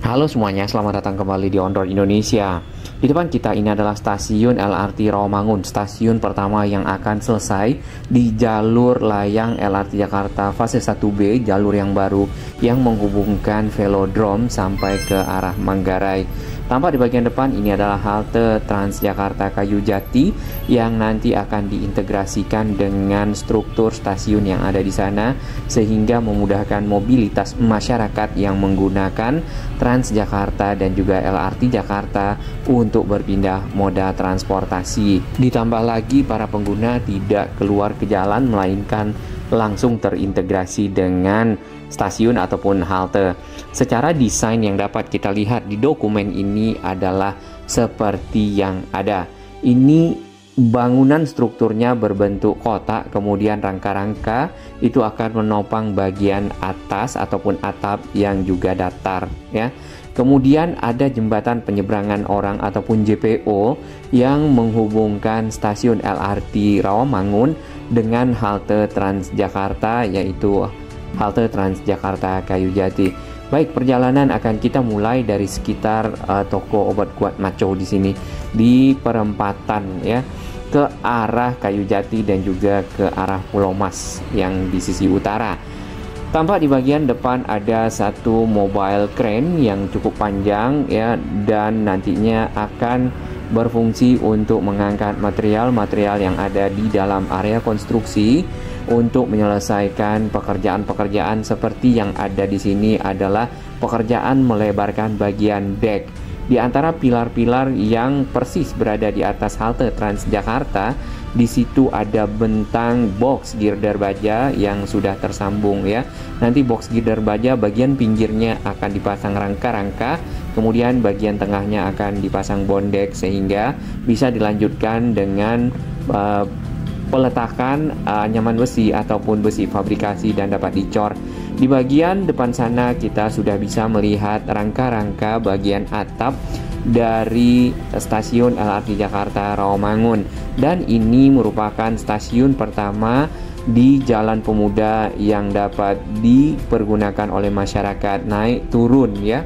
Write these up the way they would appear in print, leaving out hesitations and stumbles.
Halo semuanya, selamat datang kembali di On Road Indonesia. Di depan kita ini adalah stasiun LRT Rawamangun, stasiun pertama yang akan selesai di jalur layang LRT Jakarta fase 1B, jalur yang baru yang menghubungkan Velodrome sampai ke arah Manggarai. Tampak di bagian depan ini adalah halte Transjakarta Kayu Jati yang nanti akan diintegrasikan dengan struktur stasiun yang ada di sana sehingga memudahkan mobilitas masyarakat yang menggunakan Transjakarta dan juga LRT Jakarta untuk berpindah moda transportasi. Ditambah lagi para pengguna tidak keluar ke jalan melainkan langsung terintegrasi dengan stasiun ataupun halte. Secara desain yang dapat kita lihat di dokumen ini adalah seperti yang ada. Ini bangunan strukturnya berbentuk kotak, kemudian rangka-rangka itu akan menopang bagian atas ataupun atap yang juga datar ya. Kemudian ada jembatan penyeberangan orang ataupun JPO yang menghubungkan stasiun LRT Rawamangun dengan halte Transjakarta, yaitu halte Transjakarta Kayu Jati. Baik, perjalanan akan kita mulai dari sekitar toko obat kuat Maco di sini di perempatan ya, ke arah Kayu Jati dan juga ke arah Pulau Mas yang di sisi utara. Tampak di bagian depan ada satu mobile crane yang cukup panjang ya, dan nantinya akan berfungsi untuk mengangkat material-material yang ada di dalam area konstruksi untuk menyelesaikan pekerjaan-pekerjaan seperti yang ada di sini adalah pekerjaan melebarkan bagian dek. Di antara pilar-pilar yang persis berada di atas halte Transjakarta, di situ ada bentang box girder baja yang sudah tersambung ya. Nanti box girder baja bagian pinggirnya akan dipasang rangka-rangka, kemudian bagian tengahnya akan dipasang bondek sehingga bisa dilanjutkan dengan peletakan anyaman besi ataupun besi fabrikasi dan dapat dicor. Di bagian depan sana kita sudah bisa melihat rangka-rangka bagian atap dari stasiun LRT Jakarta Rawamangun, dan ini merupakan stasiun pertama di Jalan Pemuda yang dapat dipergunakan oleh masyarakat naik turun ya,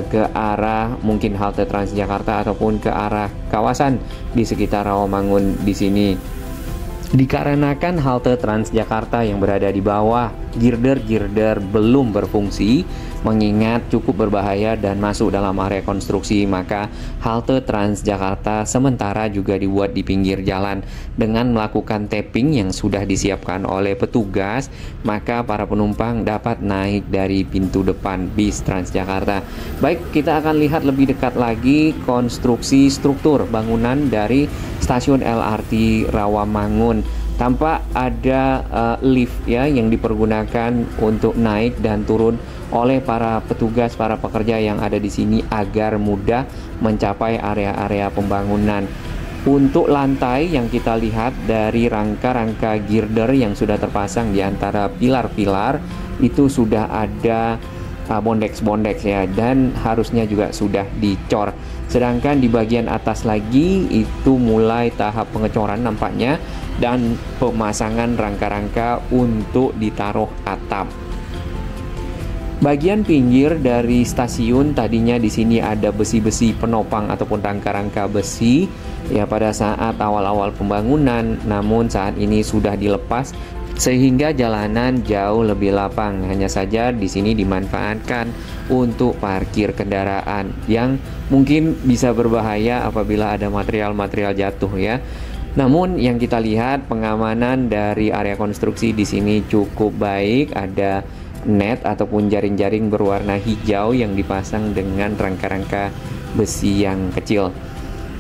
ke arah mungkin halte Transjakarta ataupun ke arah kawasan di sekitar Rawamangun di sini. Dikarenakan halte Transjakarta yang berada di bawah, girder-girder belum berfungsi, mengingat cukup berbahaya dan masuk dalam area konstruksi, maka halte Transjakarta sementara juga dibuat di pinggir jalan. Dengan melakukan tapping yang sudah disiapkan oleh petugas, maka para penumpang dapat naik dari pintu depan bis Transjakarta. Baik, kita akan lihat lebih dekat lagi konstruksi struktur bangunan dari stasiun LRT Rawamangun. Tampak ada lift ya yang dipergunakan untuk naik dan turun oleh para petugas, para pekerja yang ada di sini agar mudah mencapai area-area pembangunan. Untuk lantai yang kita lihat dari rangka-rangka girder yang sudah terpasang di antara pilar-pilar itu sudah ada bondeks-bondeks ya, dan harusnya juga sudah dicor. Sedangkan di bagian atas lagi itu mulai tahap pengecoran nampaknya dan pemasangan rangka-rangka untuk ditaruh atap. Bagian pinggir dari stasiun tadinya di sini ada besi-besi penopang ataupun rangka-rangka besi ya pada saat awal-awal pembangunan, namun saat ini sudah dilepas sehingga jalanan jauh lebih lapang. Hanya saja di sini dimanfaatkan untuk parkir kendaraan yang mungkin bisa berbahaya apabila ada material-material jatuh ya. Namun yang kita lihat pengamanan dari area konstruksi di sini cukup baik. Ada net ataupun jaring-jaring berwarna hijau yang dipasang dengan rangka-rangka besi yang kecil.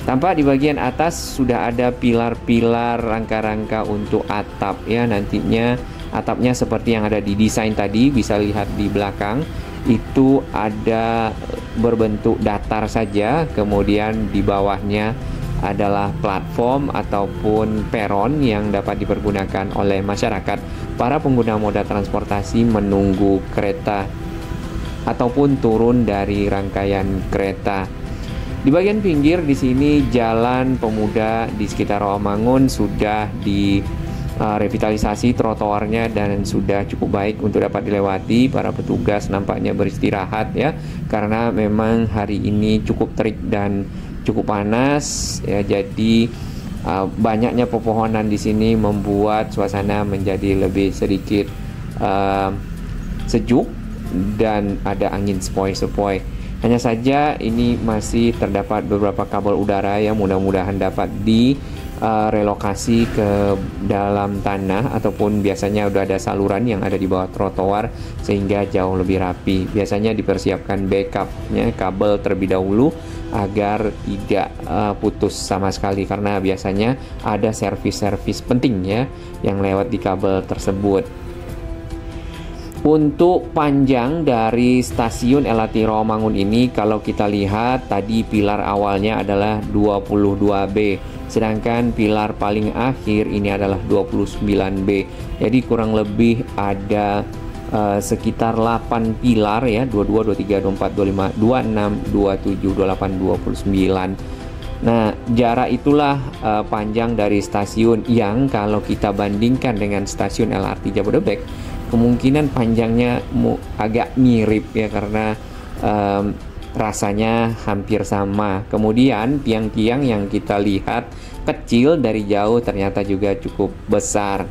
Tampak di bagian atas sudah ada pilar-pilar rangka-rangka untuk atap ya. Nantinya atapnya seperti yang ada di desain tadi, bisa lihat di belakang itu ada berbentuk datar saja, kemudian di bawahnya adalah platform ataupun peron yang dapat dipergunakan oleh masyarakat. Para pengguna moda transportasi menunggu kereta ataupun turun dari rangkaian kereta. Di bagian pinggir di sini Jalan Pemuda di sekitar Rawamangun sudah di revitalisasi trotoarnya dan sudah cukup baik untuk dapat dilewati. Para petugas nampaknya beristirahat ya, karena memang hari ini cukup terik dan cukup panas ya. Jadi banyaknya pepohonan di sini membuat suasana menjadi lebih sedikit sejuk dan ada angin sepoi-sepoi. Hanya saja ini masih terdapat beberapa kabel udara yang mudah-mudahan dapat relokasi ke dalam tanah, ataupun biasanya udah ada saluran yang ada di bawah trotoar sehingga jauh lebih rapi. Biasanya dipersiapkan backupnya kabel terlebih dahulu agar tidak putus sama sekali, karena biasanya ada servis-servis penting ya yang lewat di kabel tersebut. Untuk panjang dari stasiun LRT Rawamangun ini, kalau kita lihat tadi pilar awalnya adalah 22B, sedangkan pilar paling akhir ini adalah 29B. Jadi kurang lebih ada sekitar 8 pilar ya, 22, 23, 24, 25, 26, 27, 28, 29. Nah, jarak itulah panjang dari stasiun yang kalau kita bandingkan dengan stasiun LRT Jabodebek, kemungkinan panjangnya agak mirip ya, karena rasanya hampir sama. Kemudian tiang-tiang yang kita lihat kecil dari jauh ternyata juga cukup besar.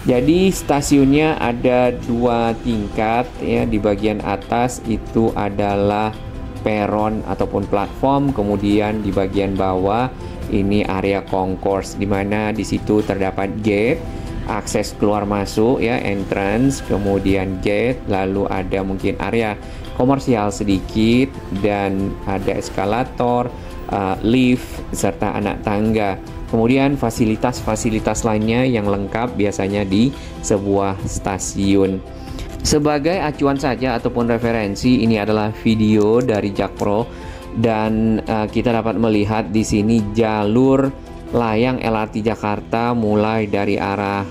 Jadi stasiunnya ada 2 tingkat ya. Di bagian atas itu adalah peron ataupun platform, kemudian di bagian bawah ini area concourse, di mana di situ terdapat gate akses keluar masuk ya, entrance, kemudian gate, lalu ada mungkin area komersial sedikit dan ada eskalator, lift serta anak tangga. Kemudian fasilitas-fasilitas lainnya yang lengkap biasanya di sebuah stasiun. Sebagai acuan saja ataupun referensi, ini adalah video dari Jakpro dan kita dapat melihat di sini jalur layang LRT Jakarta mulai dari arah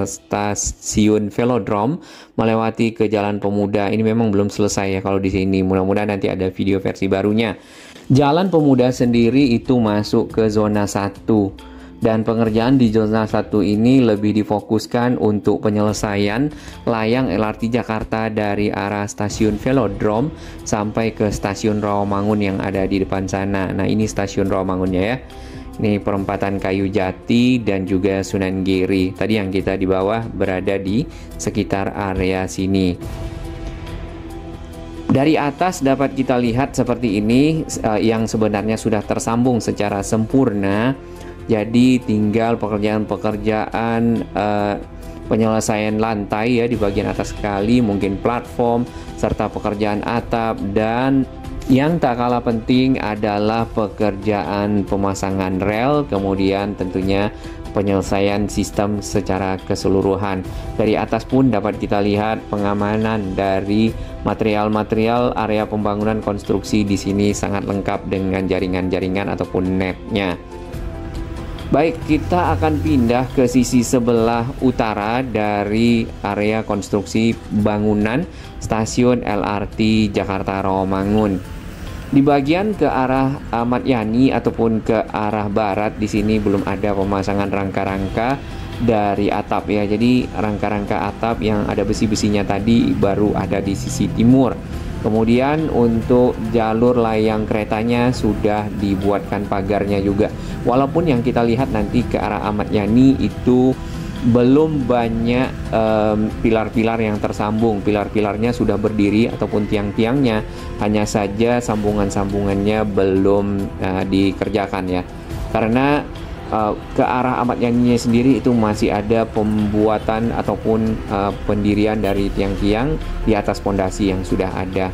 stasiun Velodrome melewati ke Jalan Pemuda. Ini memang belum selesai ya kalau di sini. Mudah-mudahan nanti ada video versi barunya. Jalan Pemuda sendiri itu masuk ke zona 1. Dan pengerjaan di zona 1 ini lebih difokuskan untuk penyelesaian layang LRT Jakarta dari arah stasiun Velodrome sampai ke stasiun Rawamangun yang ada di depan sana. Nah, ini stasiun Rawamangunnya ya. Ini perempatan Kayu Jati dan juga Sunan Giri. Tadi yang kita di bawah berada di sekitar area sini. Dari atas dapat kita lihat seperti ini yang sebenarnya sudah tersambung secara sempurna. Jadi tinggal pekerjaan-pekerjaan penyelesaian lantai ya di bagian atas sekali, mungkin platform serta pekerjaan atap, dan yang tak kalah penting adalah pekerjaan pemasangan rel, kemudian tentunya penyelesaian sistem secara keseluruhan. Dari atas pun dapat kita lihat pengamanan dari material-material area pembangunan konstruksi di sini sangat lengkap dengan jaringan-jaringan ataupun netnya. Baik, kita akan pindah ke sisi sebelah utara dari area konstruksi bangunan stasiun LRT Jakarta Rawamangun. Di bagian ke arah Ahmad Yani ataupun ke arah barat di sini belum ada pemasangan rangka-rangka dari atap ya. Jadi rangka-rangka atap yang ada besi-besinya tadi baru ada di sisi timur. Kemudian untuk jalur layang keretanya sudah dibuatkan pagarnya juga. Walaupun yang kita lihat nanti ke arah Ahmad Yani itu belum banyak pilar-pilar yang tersambung. Pilar-pilarnya sudah berdiri ataupun tiang-tiangnya, hanya saja sambungan-sambungannya belum dikerjakan ya. Karena ke arah Ahmad Yani sendiri itu masih ada pembuatan ataupun pendirian dari tiang-tiang di atas pondasi yang sudah ada.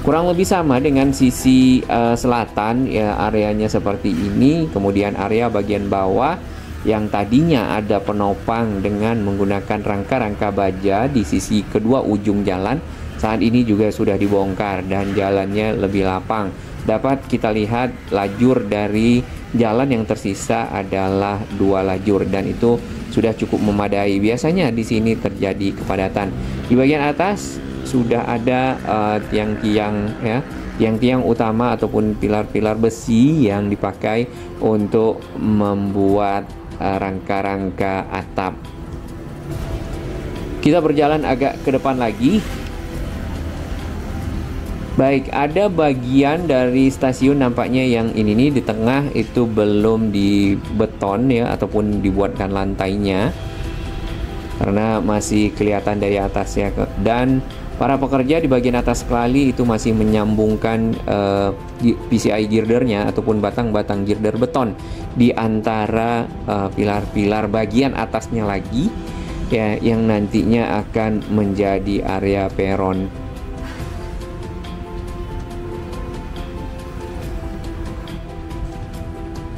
Kurang lebih sama dengan sisi selatan ya, areanya seperti ini. Kemudian area bagian bawah yang tadinya ada penopang dengan menggunakan rangka-rangka baja di sisi kedua ujung jalan, saat ini juga sudah dibongkar dan jalannya lebih lapang. Dapat kita lihat lajur dari jalan yang tersisa adalah 2 lajur dan itu sudah cukup memadai. Biasanya di sini terjadi kepadatan. Di bagian atas sudah ada tiang-tiang ya, tiang-tiang utama ataupun pilar-pilar besi yang dipakai untuk membuat rangka-rangka atap. Kita berjalan agak ke depan lagi. Baik, ada bagian dari stasiun nampaknya yang ini nih di tengah itu belum dibeton ya, ataupun dibuatkan lantainya karena masih kelihatan dari atas ya. Dan para pekerja di bagian atas sekali itu masih menyambungkan PCI girdernya ataupun batang-batang girder beton di antara pilar-pilar bagian atasnya lagi ya, yang nantinya akan menjadi area peron.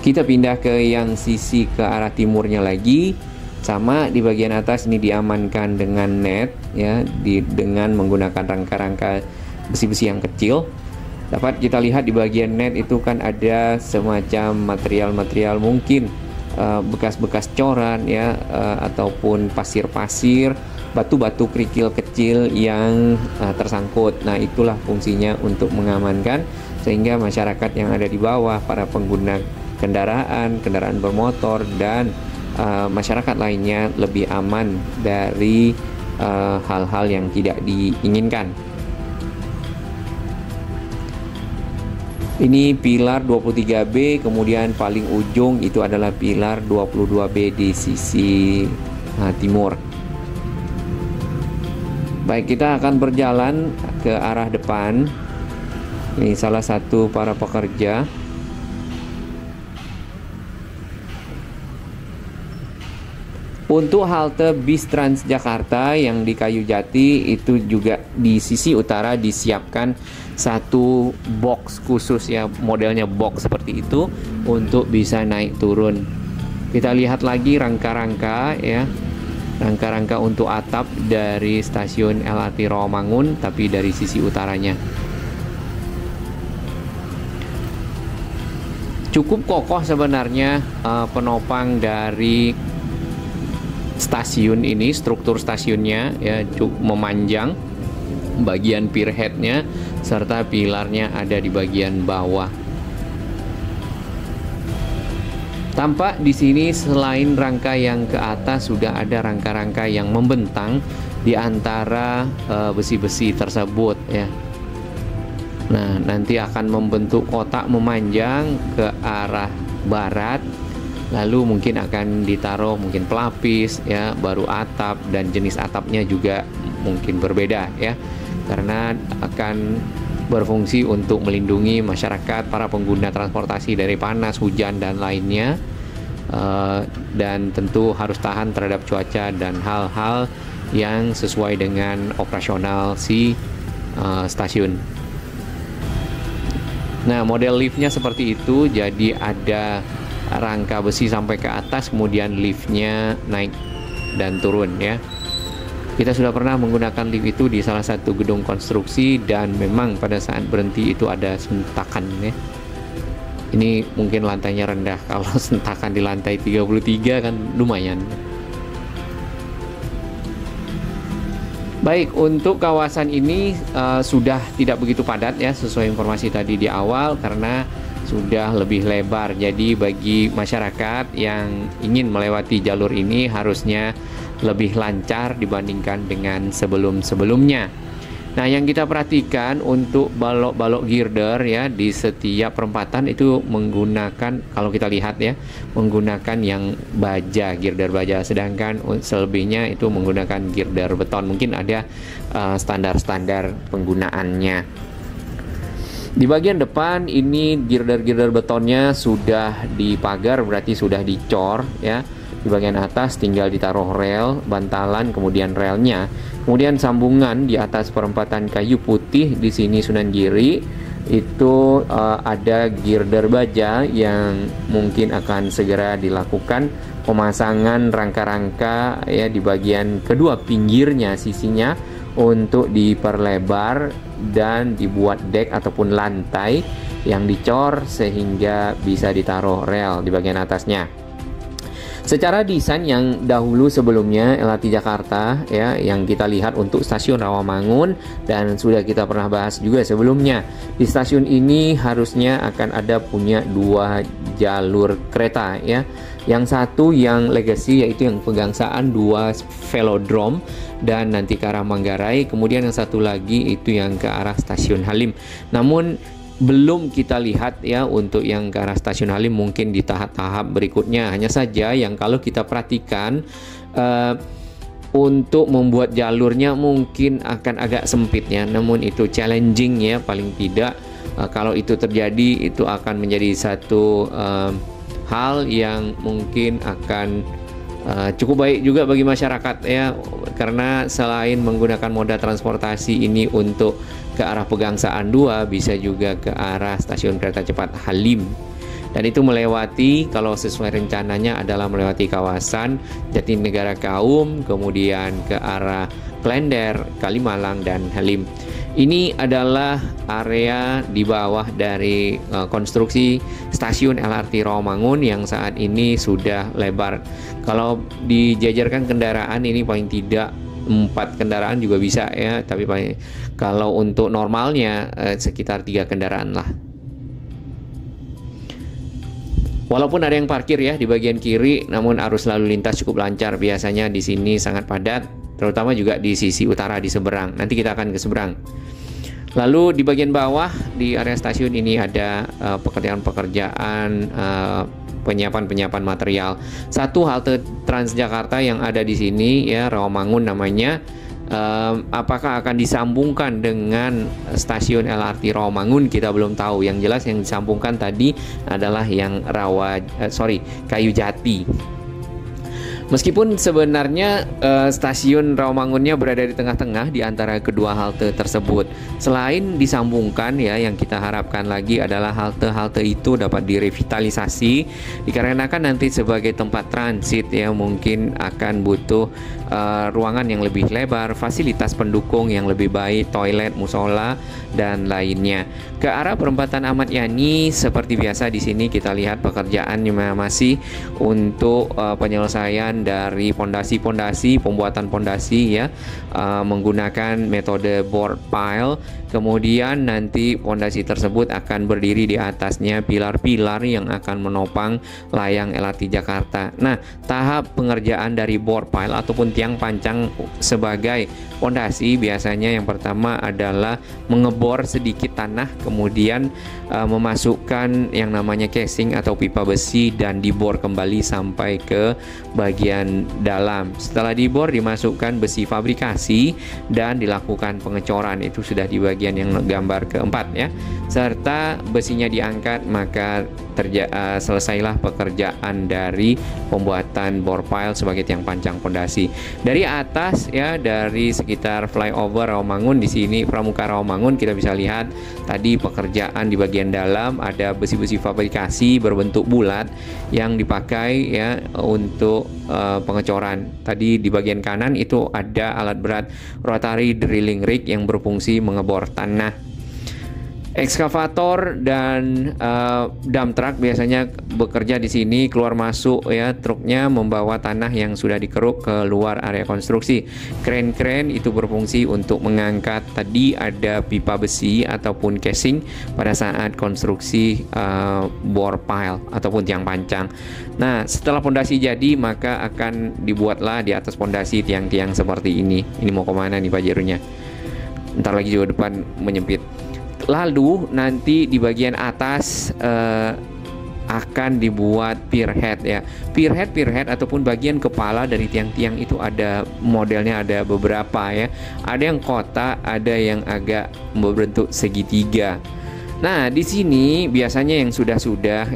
Kita pindah ke yang sisi ke arah timurnya lagi. Sama di bagian atas ini diamankan dengan net ya, dengan menggunakan rangka-rangka besi-besi yang kecil. Dapat kita lihat di bagian net itu kan ada semacam material-material mungkin bekas-bekas coran ya, ataupun pasir-pasir, batu-batu kerikil kecil yang tersangkut. Nah, itulah fungsinya untuk mengamankan sehingga masyarakat yang ada di bawah, para pengguna kendaraan bermotor dan masyarakat lainnya lebih aman dari hal-hal yang tidak diinginkan. Ini pilar 23B, kemudian paling ujung itu adalah pilar 22B di sisi timur. Baik, kita akan berjalan ke arah depan. Ini salah satu para pekerja. Untuk halte bis Transjakarta yang di Kayu Jati itu juga di sisi utara disiapkan satu box khusus ya, modelnya box seperti itu untuk bisa naik turun. Kita lihat lagi rangka-rangka ya, rangka-rangka untuk atap dari stasiun LRT Rawamangun tapi dari sisi utaranya. Cukup kokoh sebenarnya penopang dari stasiun ini, struktur stasiunnya ya cukup memanjang, bagian pier headnya serta pilarnya ada di bagian bawah. Tampak di sini selain rangka yang ke atas sudah ada rangka-rangka yang membentang di antara besi-besi tersebut ya. Nah, nanti akan membentuk kotak memanjang ke arah barat. Lalu mungkin akan ditaruh mungkin pelapis ya, baru atap, dan jenis atapnya juga mungkin berbeda ya, karena akan berfungsi untuk melindungi masyarakat, para pengguna transportasi dari panas, hujan dan lainnya, dan tentu harus tahan terhadap cuaca dan hal-hal yang sesuai dengan operasional si stasiun. Nah, model liftnya seperti itu, jadi ada rangka besi sampai ke atas, kemudian liftnya naik dan turun ya. Kita sudah pernah menggunakan lift itu di salah satu gedung konstruksi dan memang pada saat berhenti itu ada sentakan ya. Ini mungkin lantainya rendah, kalau sentakan di lantai 33 kan lumayan. Baik, untuk kawasan ini sudah tidak begitu padat ya, sesuai informasi tadi di awal, karena sudah lebih lebar. Jadi bagi masyarakat yang ingin melewati jalur ini harusnya lebih lancar dibandingkan dengan sebelum-sebelumnya. Nah, yang kita perhatikan untuk balok-balok girder ya di setiap perempatan itu menggunakan, kalau kita lihat ya, menggunakan yang baja, girder baja, sedangkan selebihnya itu menggunakan girder beton. Mungkin ada standar-standar penggunaannya. Di bagian depan ini girder-girder betonnya sudah dipagar, berarti sudah dicor ya. Di bagian atas tinggal ditaruh rel, bantalan, kemudian relnya. Kemudian sambungan di atas perempatan kayu putih di sini Sunan Giri itu ada girder baja yang mungkin akan segera dilakukan pemasangan rangka-rangka ya di bagian kedua pinggirnya, sisinya, untuk diperlebar dan dibuat dek ataupun lantai yang dicor sehingga bisa ditaruh rel di bagian atasnya. Secara desain yang dahulu sebelumnya LRT Jakarta ya yang kita lihat untuk stasiun Rawamangun dan sudah kita pernah bahas juga sebelumnya. Di stasiun ini harusnya akan ada punya 2 jalur kereta ya. Yang satu yang legacy yaitu yang Pegangsaan 2 velodrome dan nanti ke arah Manggarai, kemudian yang satu lagi itu yang ke arah stasiun Halim. Namun belum kita lihat ya untuk yang ke arah stasiun Halim, mungkin di tahap-tahap berikutnya. Hanya saja yang kalau kita perhatikan untuk membuat jalurnya mungkin akan agak sempit ya, namun itu challenging ya paling tidak. Kalau itu terjadi itu akan menjadi satu hal yang mungkin akan cukup baik juga bagi masyarakat ya, karena selain menggunakan moda transportasi ini untuk ke arah Pegangsaan 2 bisa juga ke arah stasiun kereta cepat Halim, dan itu melewati, kalau sesuai rencananya adalah melewati kawasan Jatinegara Kaum, kemudian ke arah Klender, Kalimalang, dan Halim. Ini adalah area di bawah dari konstruksi stasiun LRT Rawamangun yang saat ini sudah lebar. Kalau dijajarkan kendaraan ini paling tidak 4 kendaraan juga bisa ya, tapi kalau untuk normalnya sekitar 3 kendaraan lah. Walaupun ada yang parkir ya di bagian kiri, namun arus lalu lintas cukup lancar. Biasanya di sini sangat padat, terutama juga di sisi utara di seberang. Nanti kita akan ke seberang. Lalu di bagian bawah di area stasiun ini ada pekerjaan-pekerjaan penyiapan material. Satu halte Transjakarta yang ada di sini ya, Rawamangun namanya. Apakah akan disambungkan dengan stasiun LRT Rawamangun kita belum tahu. Yang jelas yang disambungkan tadi adalah yang Kayu Jati. Meskipun sebenarnya stasiun Rawamangunnya berada di tengah-tengah di antara kedua halte tersebut. Selain disambungkan ya, yang kita harapkan lagi adalah halte-halte itu dapat direvitalisasi, dikarenakan nanti sebagai tempat transit ya mungkin akan butuh ruangan yang lebih lebar, fasilitas pendukung yang lebih baik, toilet, musola, dan lainnya. Ke arah perempatan Ahmad Yani seperti biasa di sini kita lihat pekerjaan masih untuk penyelesaian dari pondasi-pondasi, pembuatan pondasi ya, menggunakan metode board pile. Kemudian nanti pondasi tersebut akan berdiri di atasnya pilar-pilar yang akan menopang layang LRT Jakarta. Nah, tahap pengerjaan dari board pile ataupun tiang pancang sebagai pondasi biasanya yang pertama adalah mengebor sedikit tanah, kemudian memasukkan yang namanya casing atau pipa besi dan dibor kembali sampai ke bagian dalam. Setelah dibor dimasukkan besi fabrikasi dan dilakukan pengecoran. Itu sudah di bagian yang gambar keempat ya. Serta besinya diangkat, maka selesailah pekerjaan dari pembuatan bore pile sebagai tiang pancang pondasi. Dari atas ya, dari sekitar flyover Rawamangun di sini, Pramuka Rawamangun, kita bisa lihat tadi pekerjaan di bagian dalam ada besi-besi fabrikasi berbentuk bulat yang dipakai ya untuk pengecoran. Tadi di bagian kanan itu ada alat berat rotary drilling rig yang berfungsi mengebor tanah. Ekskavator dan dump truck biasanya bekerja di sini, keluar masuk ya, truknya membawa tanah yang sudah dikeruk ke luar area konstruksi. Kren-kren itu berfungsi untuk mengangkat, tadi ada pipa besi ataupun casing pada saat konstruksi bore pile ataupun tiang pancang. Nah, setelah pondasi jadi maka akan dibuatlah di atas pondasi tiang-tiang seperti ini. Ini mau kemana nih Pak Jerunya? Ntar lagi juga depan menyempit. Lalu nanti di bagian atas akan dibuat pier head ya. Pier head ataupun bagian kepala dari tiang-tiang itu ada modelnya, ada beberapa ya. Ada yang kotak, ada yang agak berbentuk segitiga. Nah, di sini biasanya yang sudah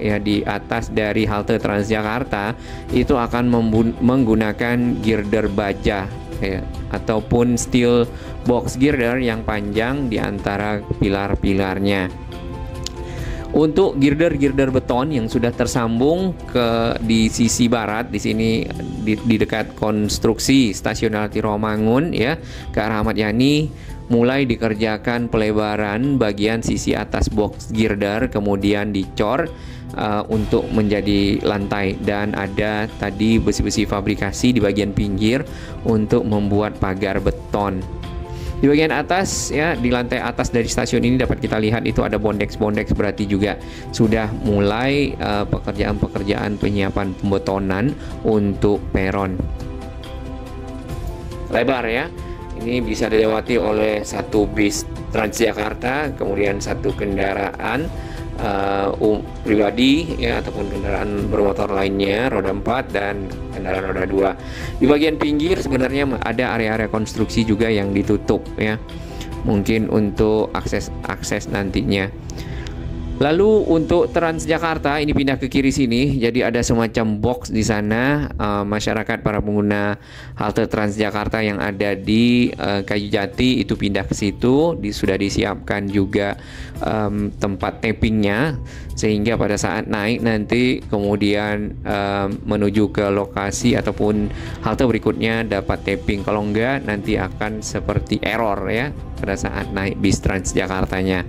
ya di atas dari halte Transjakarta itu akan menggunakan girder baja ya, ataupun steel box girder yang panjang di antara pilar-pilarnya. Untuk girder beton yang sudah tersambung di sisi barat di sini di dekat konstruksi stasiun LRT Rawamangun ya, ke arah Ahmad Yani, mulai dikerjakan pelebaran bagian sisi atas box girder, kemudian dicor untuk menjadi lantai, dan ada tadi besi-besi fabrikasi di bagian pinggir untuk membuat pagar beton. Di bagian atas ya, di lantai atas dari stasiun ini dapat kita lihat itu ada bondex-bondex, berarti juga sudah mulai pekerjaan-pekerjaan penyiapan pembetonan untuk peron. Lebar ya. Ini bisa dilewati oleh satu bis Transjakarta, kemudian satu kendaraan pribadi ya, ataupun kendaraan bermotor lainnya roda 4 dan kendaraan roda 2. Di bagian pinggir sebenarnya ada area-area konstruksi juga yang ditutup ya, mungkin untuk akses nantinya. Lalu untuk Transjakarta ini pindah ke kiri sini, jadi ada semacam box di sana. Masyarakat para pengguna halte Transjakarta yang ada di Kayu Jati itu pindah ke situ. Sudah disiapkan juga tempat tappingnya, sehingga pada saat naik nanti kemudian menuju ke lokasi ataupun halte berikutnya dapat tapping. Kalau enggak nanti akan seperti error ya pada saat naik bis Transjakartanya.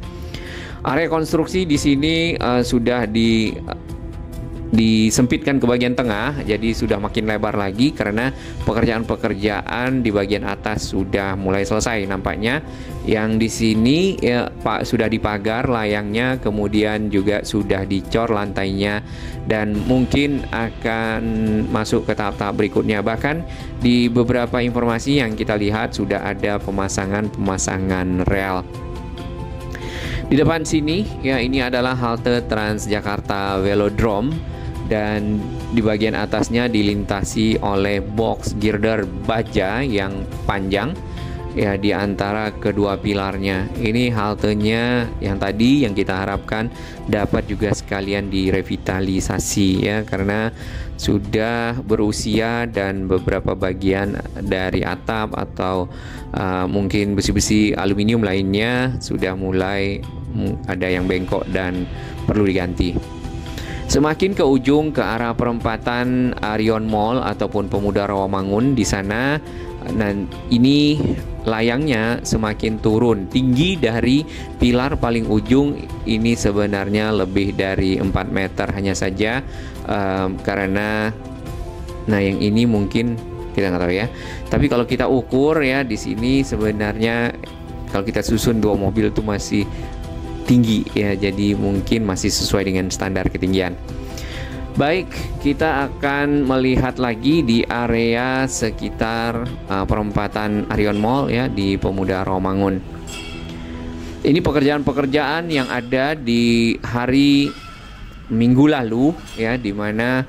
Area konstruksi di sini sudah disempitkan ke bagian tengah, jadi sudah makin lebar lagi karena pekerjaan-pekerjaan di bagian atas sudah mulai selesai nampaknya. Yang di sini ya Pak, sudah dipagar layangnya, kemudian juga sudah dicor lantainya, dan mungkin akan masuk ke tahap-tahap berikutnya. Bahkan di beberapa informasi yang kita lihat sudah ada pemasangan rel. Di depan sini ya, ini adalah halte Transjakarta Velodrome, dan di bagian atasnya dilintasi oleh box girder baja yang panjang ya di antara kedua pilarnya. Ini haltenya yang tadi yang kita harapkan dapat juga sekalian direvitalisasi ya, karena sudah berusia dan beberapa bagian dari atap atau mungkin besi-besi aluminium lainnya sudah mulai ada yang bengkok dan perlu diganti. Semakin ke ujung ke arah perempatan Arion Mall ataupun Pemuda Rawamangun, di sana ini layangnya semakin turun tinggi dari pilar paling ujung. Ini sebenarnya lebih dari 4 meter hanya saja karena yang ini mungkin kita nggak tahu ya. Tapi kalau kita ukur ya di sini sebenarnya kalau kita susun 2 mobil itu masih tinggi ya, jadi mungkin masih sesuai dengan standar ketinggian. Baik, kita akan melihat lagi di area sekitar perempatan Arion Mall ya di Pemuda Rawamangun. Ini pekerjaan-pekerjaan yang ada di hari Minggu lalu ya, di mana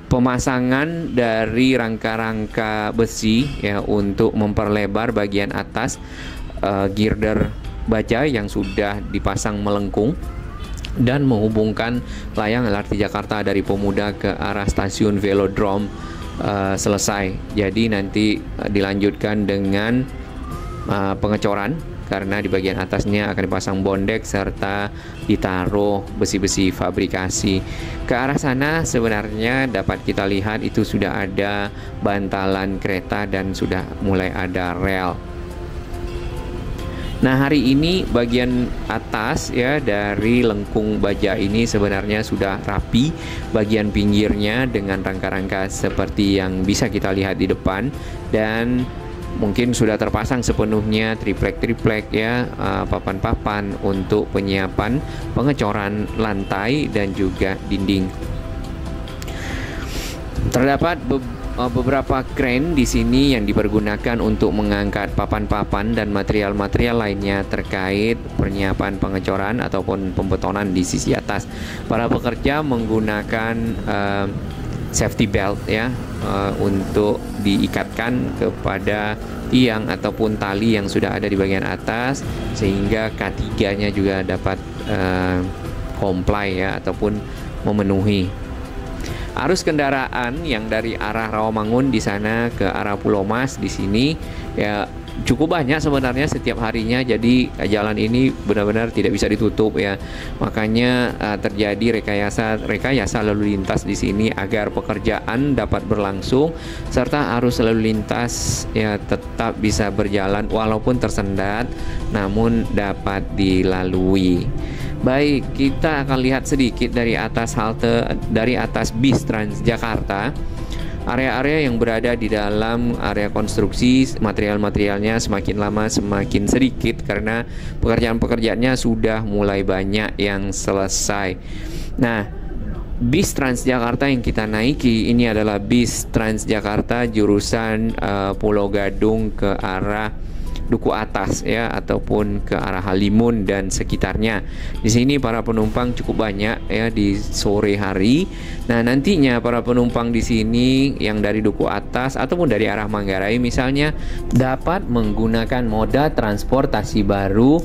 pemasangan dari rangka-rangka besi ya untuk memperlebar bagian atas girder baja yang sudah dipasang melengkung dan menghubungkan layang LRT Jakarta dari Pemuda ke arah stasiun Velodrome selesai. Jadi nanti dilanjutkan dengan pengecoran, karena di bagian atasnya akan dipasang bondek serta ditaruh besi-besi fabrikasi. Ke arah sana sebenarnya dapat kita lihat itu sudah ada bantalan kereta dan sudah mulai ada rel. Nah, hari ini bagian atas ya dari lengkung baja ini sebenarnya sudah rapi, bagian pinggirnya dengan rangka-rangka seperti yang bisa kita lihat di depan, dan mungkin sudah terpasang sepenuhnya triplek ya, papan-papan untuk penyiapan pengecoran lantai dan juga dinding. Terdapat beberapa kren di sini yang dipergunakan untuk mengangkat papan-papan dan material-material lainnya terkait penyiapan pengecoran ataupun pembetonan di sisi atas. Para pekerja menggunakan safety belt ya untuk diikatkan kepada tiang ataupun tali yang sudah ada di bagian atas, sehingga K3-nya juga dapat comply ya ataupun memenuhi. Arus kendaraan yang dari arah Rawamangun di sana ke arah Pulau Mas di sini ya cukup banyak sebenarnya setiap harinya, jadi jalan ini benar-benar tidak bisa ditutup ya. Makanya terjadi rekayasa lalu lintas di sini agar pekerjaan dapat berlangsung serta arus lalu lintas ya tetap bisa berjalan walaupun tersendat namun dapat dilalui. Baik, kita akan lihat sedikit dari atas bis Transjakarta. Area-area yang berada di dalam area konstruksi, material-materialnya semakin lama semakin sedikit karena pekerjaan-pekerjaannya sudah mulai banyak yang selesai. Nah, bis Transjakarta yang kita naiki ini adalah bis Transjakarta jurusan Pulau Gadung ke arah Duku Atas ya, ataupun ke arah Halimun dan sekitarnya. Di sini para penumpang cukup banyak ya di sore hari. Nah, nantinya para penumpang di sini yang dari Duku Atas ataupun dari arah Manggarai misalnya dapat menggunakan moda transportasi baru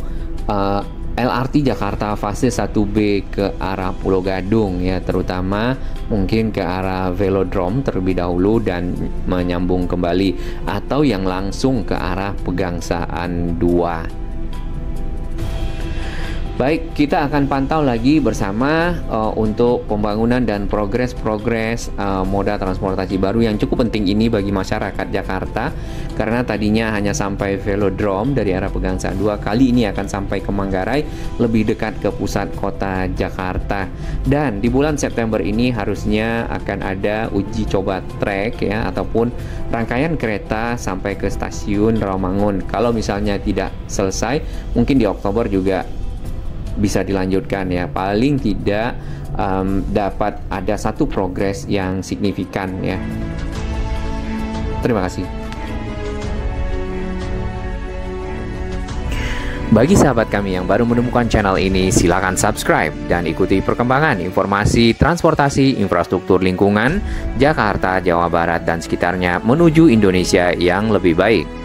LRT Jakarta fase 1B ke arah Pulau Gadung ya, terutama mungkin ke arah Velodrome terlebih dahulu dan menyambung kembali, atau yang langsung ke arah Pegangsaan 2. Baik, kita akan pantau lagi bersama untuk pembangunan dan progres moda transportasi baru yang cukup penting ini bagi masyarakat Jakarta, karena tadinya hanya sampai Velodrome dari arah Pegangsaan 2, kali ini akan sampai ke Manggarai, lebih dekat ke pusat kota Jakarta. Dan di bulan September ini harusnya akan ada uji coba trek ya, ataupun rangkaian kereta sampai ke stasiun Rawamangun. Kalau misalnya tidak selesai, mungkin di Oktober juga bisa dilanjutkan ya, paling tidak dapat ada satu progres yang signifikan ya. Terima kasih. Bagi sahabat kami yang baru menemukan channel ini, silakan subscribe dan ikuti perkembangan informasi transportasi, infrastruktur lingkungan Jakarta, Jawa Barat dan sekitarnya menuju Indonesia yang lebih baik.